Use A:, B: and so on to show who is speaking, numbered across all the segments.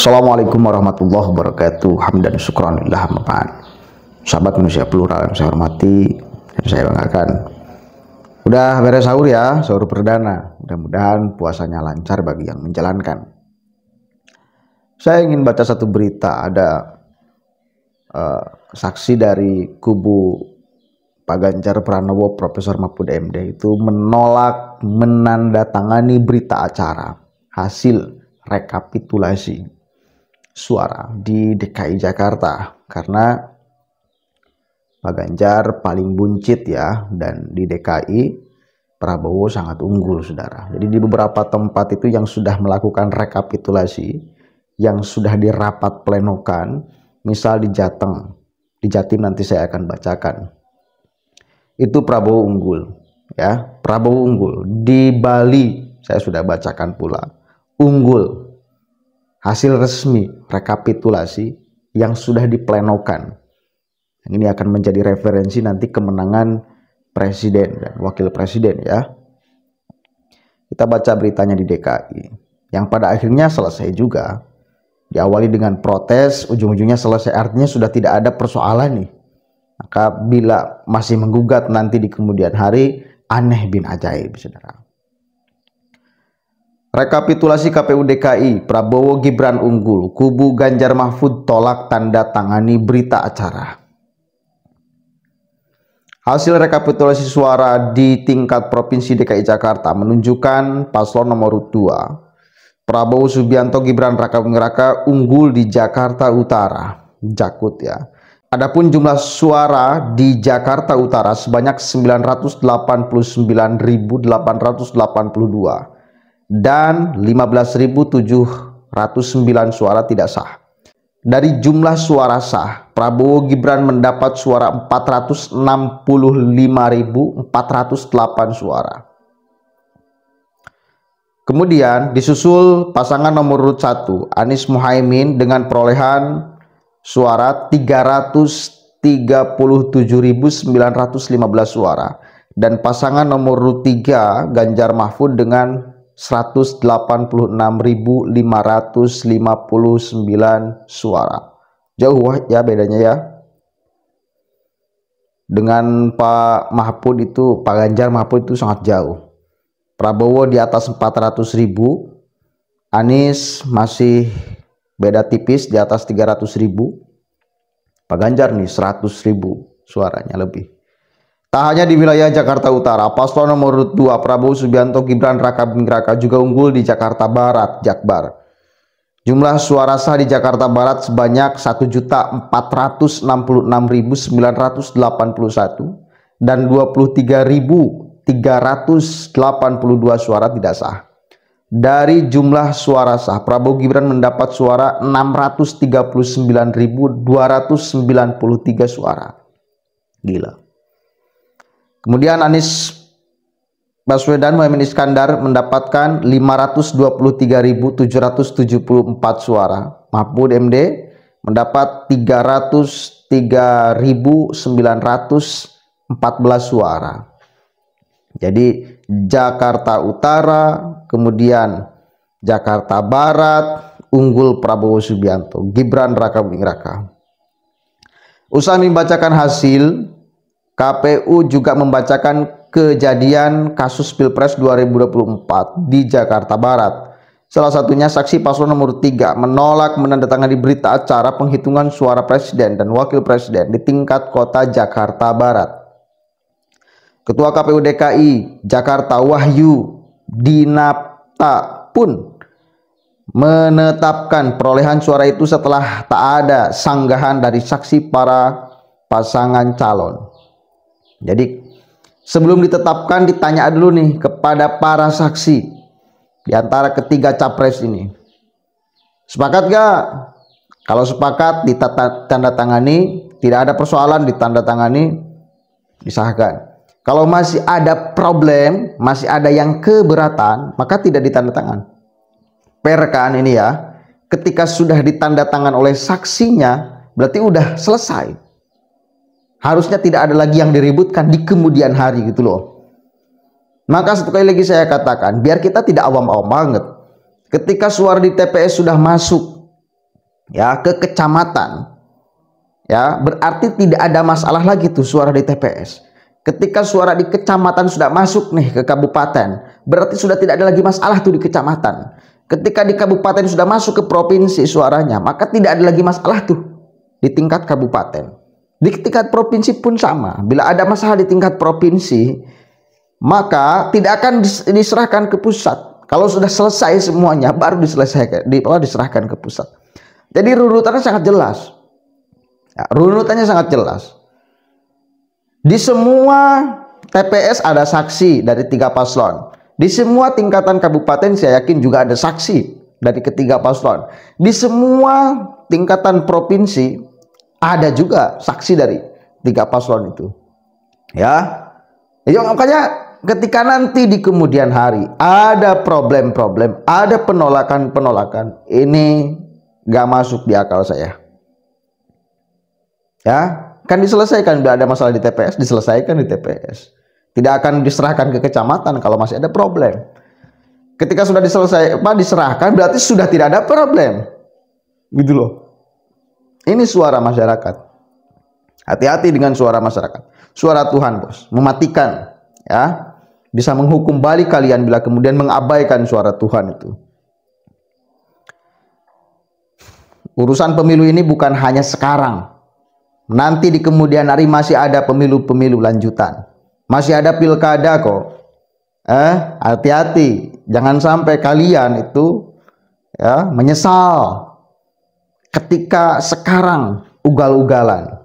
A: Assalamualaikum warahmatullahi wabarakatuh. Hamdan syukranillah ma'an. Sahabat manusia plural yang saya hormati dan saya banggakan, udah beres sahur ya, sahur perdana. Mudah-mudahan puasanya lancar bagi yang menjalankan. Saya ingin baca satu berita. Ada saksi dari kubu Pak Ganjar Pranowo, Profesor Mahfud MD itu menolak menandatangani berita acara hasil rekapitulasi suara di DKI Jakarta karena Pak Ganjar paling buncit ya, dan di DKI Prabowo sangat unggul, saudara. Jadi di beberapa tempat itu yang sudah melakukan rekapitulasi, yang sudah dirapat plenokan, misal di Jateng, di Jatim nanti saya akan bacakan, itu Prabowo unggul ya, Prabowo unggul. Di Bali saya sudah bacakan pula unggul. Hasil resmi rekapitulasi yang sudah diplenokan. Ini akan menjadi referensi nanti kemenangan presiden dan wakil presiden ya. Kita baca beritanya di DKI, yang pada akhirnya selesai juga. Diawali dengan protes, ujung-ujungnya selesai. Artinya sudah tidak ada persoalan nih. Maka bila masih menggugat nanti di kemudian hari, aneh bin ajaib, saudara. Rekapitulasi KPU DKI, Prabowo Gibran unggul, kubu Ganjar Mahfud tolak tanda tangani berita acara. Hasil rekapitulasi suara di tingkat Provinsi DKI Jakarta menunjukkan paslon nomor 2, Prabowo Subianto Gibran Raka Buming Raka unggul di Jakarta Utara, Jakut ya. Adapun jumlah suara di Jakarta Utara sebanyak 989.882. Dan 15.709 suara tidak sah. Dari jumlah suara sah, Prabowo Gibran mendapat suara 465.408 suara. Kemudian disusul pasangan nomor urut 1, Anies Muhaimin dengan perolehan suara 337.915 suara, dan pasangan nomor urut 3, Ganjar Mahfud dengan 186.559 suara. Jauh ya bedanya ya. Dengan Pak Mahfud itu, Pak Ganjar Mahfud itu sangat jauh. Prabowo di atas 400.000, Anies masih beda tipis di atas 300.000. Pak Ganjar nih 100.000 suaranya lebih. Tak hanya di wilayah Jakarta Utara, paslon nomor urut 2 Prabowo Subianto Gibran Raka Buming Raka juga unggul di Jakarta Barat, Jakbar. Jumlah suara sah di Jakarta Barat sebanyak 1.466.981 dan 23.382 suara tidak sah. Dari jumlah suara sah, Prabowo Gibran mendapat suara 639.293 suara. Gila. Kemudian Anies Baswedan Muhaimin Iskandar mendapatkan 523.774 suara. Mahfud MD mendapat 303.914 suara. Jadi Jakarta Utara, kemudian Jakarta Barat unggul Prabowo Subianto Gibran Raka Buming Raka. Usai membacakan hasil, KPU juga membacakan kejadian kasus Pilpres 2024 di Jakarta Barat. Salah satunya saksi paslon nomor 3 menolak menandatangani berita acara penghitungan suara presiden dan wakil presiden di tingkat kota Jakarta Barat. Ketua KPU DKI Jakarta Wahyu Dinapta pun menetapkan perolehan suara itu setelah tak ada sanggahan dari saksi para pasangan calon. Jadi sebelum ditetapkan ditanya dulu nih kepada para saksi di antara ketiga capres ini. Sepakat gak? Kalau sepakat ditandatangani, tidak ada persoalan, ditandatangani, disahkan. Kalau masih ada problem, masih ada yang keberatan, maka tidak ditandatangan. Perkan ini ya, ketika sudah ditandatangan oleh saksinya, berarti udah selesai. Harusnya tidak ada lagi yang diributkan di kemudian hari gitu loh. Maka sekali lagi saya katakan, biar kita tidak awam-awam banget. Ketika suara di TPS sudah masuk, ya, ke kecamatan, ya, berarti tidak ada masalah lagi tuh suara di TPS. Ketika suara di kecamatan sudah masuk nih ke kabupaten, berarti sudah tidak ada lagi masalah tuh di kecamatan. Ketika di kabupaten sudah masuk ke provinsi suaranya, maka tidak ada lagi masalah tuh di tingkat kabupaten. Di tingkat provinsi pun sama. Bila ada masalah di tingkat provinsi, maka tidak akan diserahkan ke pusat. Kalau sudah selesai semuanya, baru diserahkan ke pusat. Jadi runutannya sangat jelas. Ya, runutannya sangat jelas. Di semua TPS ada saksi dari 3 paslon. Di semua tingkatan kabupaten saya yakin juga ada saksi dari ketiga paslon. Di semua tingkatan provinsi ada juga saksi dari 3 paslon itu. Ya. Ya, makanya ketika nanti di kemudian hari ada problem-problem, ada penolakan-penolakan, ini gak masuk di akal saya. Ya, kan diselesaikan. Bila ada masalah di TPS, diselesaikan di TPS. Tidak akan diserahkan ke kecamatan kalau masih ada problem. Ketika sudah diserahkan, berarti sudah tidak ada problem. Gitu loh. Ini suara masyarakat. Hati-hati dengan suara masyarakat. Suara Tuhan, bos, mematikan, ya. Bisa menghukum balik kalian bila kemudian mengabaikan suara Tuhan itu. Urusan pemilu ini bukan hanya sekarang. Nanti di kemudian hari masih ada pemilu-pemilu lanjutan. Masih ada pilkada kok. Hati-hati. Jangan sampai kalian itu, ya, menyesal ketika sekarang ugal-ugalan.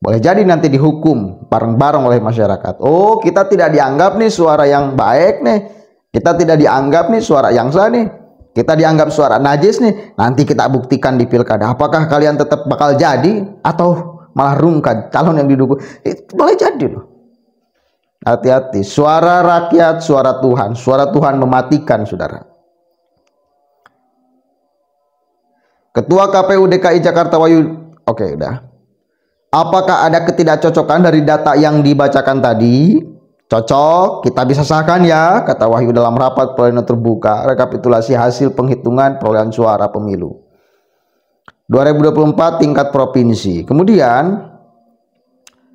A: Boleh jadi nanti dihukum bareng-bareng oleh masyarakat. Oh, kita tidak dianggap nih suara yang baik nih. Kita tidak dianggap nih suara yang sah nih. Kita dianggap suara najis nih. Nanti kita buktikan di pilkada. Apakah kalian tetap bakal jadi atau malah rungkad calon yang didukung? Itu boleh jadi loh. Hati-hati. Suara rakyat, suara Tuhan. Suara Tuhan mematikan, saudara. Ketua KPU DKI Jakarta Wahyu, oke, udah. Apakah ada ketidakcocokan dari data yang dibacakan tadi? Cocok, kita bisa sahkan ya, kata Wahyu dalam rapat pleno terbuka rekapitulasi hasil penghitungan perolehan suara pemilu 2024 tingkat provinsi. Kemudian,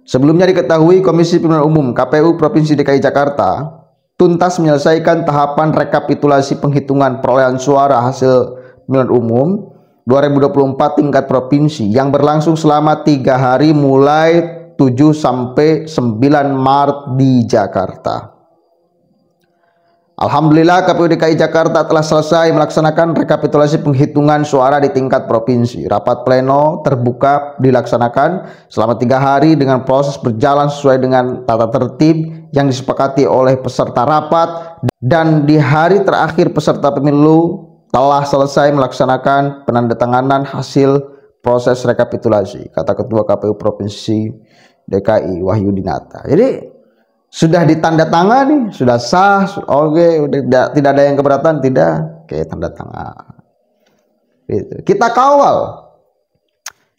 A: sebelumnya diketahui Komisi Pemilihan Umum KPU Provinsi DKI Jakarta tuntas menyelesaikan tahapan rekapitulasi penghitungan perolehan suara hasil pemilihan umum 2024 tingkat provinsi yang berlangsung selama 3 hari mulai 7 sampai 9 Maret di Jakarta. Alhamdulillah KPU DKI Jakarta telah selesai melaksanakan rekapitulasi penghitungan suara di tingkat provinsi. Rapat pleno terbuka dilaksanakan selama 3 hari dengan proses berjalan sesuai dengan tata tertib yang disepakati oleh peserta rapat, dan di hari terakhir peserta pemilu telah selesai melaksanakan penandatanganan hasil proses rekapitulasi, kata Ketua KPU Provinsi DKI Wahyu Dinata. Jadi sudah ditandatangani, sudah sah, oke, udah tidak ada yang keberatan, tidak, oke, tanda tangan. Gitu. Kita kawal.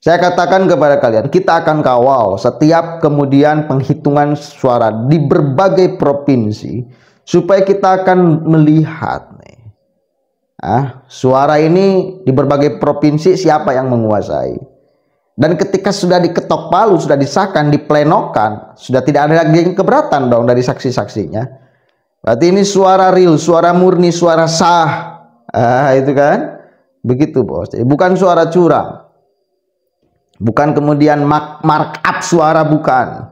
A: Saya katakan kepada kalian, kita akan kawal setiap kemudian penghitungan suara di berbagai provinsi supaya kita akan melihat suara ini di berbagai provinsi siapa yang menguasai. Dan ketika sudah diketok palu, sudah disahkan, diplenokan, sudah tidak ada lagi keberatan dong dari saksi-saksinya. Berarti ini suara real, suara murni, suara sah. Itu kan? Begitu, bos. Jadi bukan suara curang. Bukan kemudian markup suara, bukan.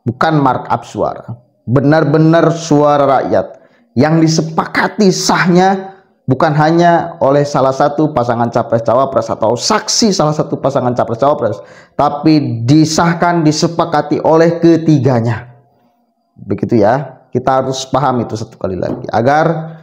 A: Bukan markup suara. Benar-benar suara rakyat yang disepakati sahnya, bukan hanya oleh salah satu pasangan capres-cawapres atau saksi salah satu pasangan capres-cawapres, tapi disahkan, disepakati oleh ketiganya. Begitu ya, kita harus paham itu satu kali lagi, agar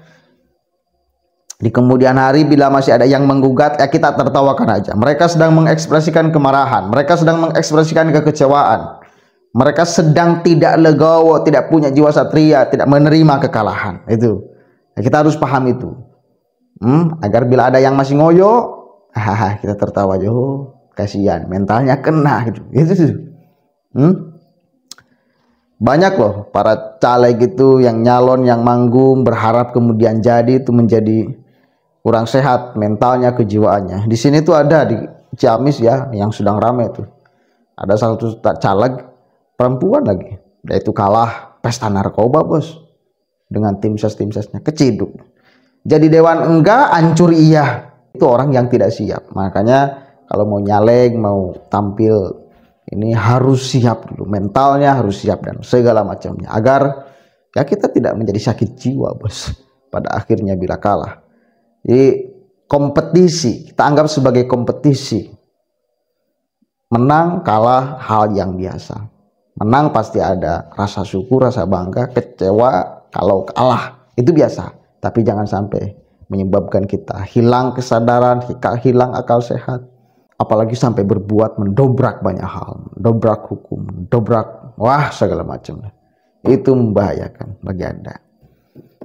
A: di kemudian hari bila masih ada yang menggugat, ya kita tertawakan aja. Mereka sedang mengekspresikan kemarahan, mereka sedang mengekspresikan kekecewaan, mereka sedang tidak legowo, tidak punya jiwa satria, tidak menerima kekalahan. Itu ya, kita harus paham itu. Agar bila ada yang masih ngoyo, kita tertawa aja, kasihan, mentalnya kena gitu. Banyak loh para caleg gitu yang nyalon, yang manggung, berharap kemudian jadi itu menjadi kurang sehat mentalnya, kejiwaannya. Di sini tuh ada di Ciamis ya, yang sedang ramai tuh. Ada salah satu caleg perempuan lagi, dia itu kalah pesta narkoba bos dengan tim sesnya keciduk. Jadi dewan enggak, hancur iya. Itu orang yang tidak siap. Makanya kalau mau nyalek, mau tampil ini harus siap dulu, mentalnya harus siap dan segala macamnya, agar ya kita tidak menjadi sakit jiwa bos pada akhirnya bila kalah. Jadi kompetisi kita anggap sebagai kompetisi, menang kalah hal yang biasa. Menang pasti ada rasa syukur, rasa bangga, kecewa kalau kalah, itu biasa. Tapi jangan sampai menyebabkan kita hilang kesadaran, hilang akal sehat, apalagi sampai berbuat mendobrak banyak hal, mendobrak hukum, mendobrak segala macam. Itu membahayakan bagi Anda.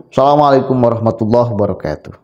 A: Assalamualaikum warahmatullahi wabarakatuh.